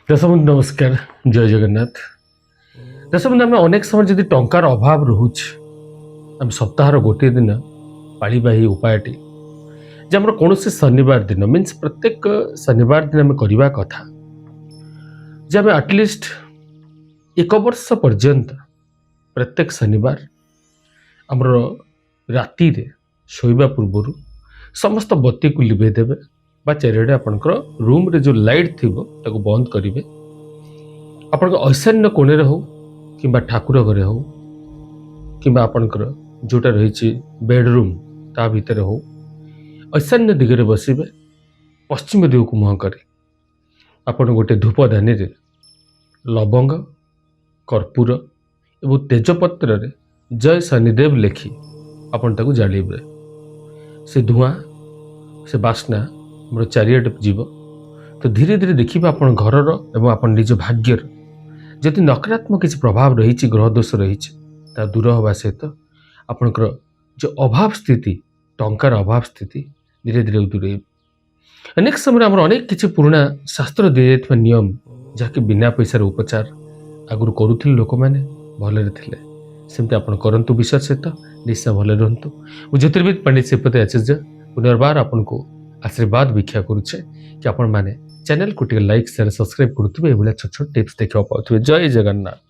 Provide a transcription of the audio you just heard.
दशबंधु नमस्कार जय जगन्नाथ। दशबंधु आम अनेक समय जदि टंकार अभाव रोचे आम सप्ताहर गोटे दिन पालिबा ही उपायटी जे आम कौन शनिवार दिन मीन्स प्रत्येक शनिवार दिन आम करवा कथा जे आम एटलिस्ट एक वर्ष पर्यंत प्रत्येक शनिवार आमर राति शोइबा पूर्वर समस्त बत्ती को लिभे देवे बा चारिड़े आपणकर रूम रे जो लाइट थी ताको बंद करेंगे। आपण ईशान्य कोणे हो कि ठाकुर घरे हो कि आपणकर जोटा रही बेडरूम ता भितर हो ईशान्य दिगरे बसबे पश्चिम दिग को मुह कर आपण गोटे धूपदानी रे लवंग कर्पूर एवं तेजपत्र रे जय शनिदेव लिखि आपण ताको जालिबे से धुआं से बास्ना मोर चारिआडे जीव तो धीरे धीरे देखिए आपण घरर एवं आपण निज भाग्यर जदि नकारात्मक किसी प्रभाव रही ग्रह दोष रही दूर हवा सहित आपणकर जो अभाव स्थिति टंकार अभाव स्थिति धीरे धीरे दूर अनेक समय आम अनेक किसी पुराणा शास्त्र दी जाइथिबा नियम जहाँकि बिना पैसार उपचार आगुरी करुथिले लोक मैंने भलरे थिले सेमती आपण करंतु विश्वास सहित निश्चय भले रहंतु। ज्योतिर्विद पंडित श्रीपति आचार्य पुनर्बार आपन को आशीर्वाद भिक्षा करुचे कि आपण माने चैनल को टिके लाइक शेयर सब्सक्राइब करुथिबे एभला छोट छोट टिप्स देखा पाउथिबे। जय जगन्नाथ।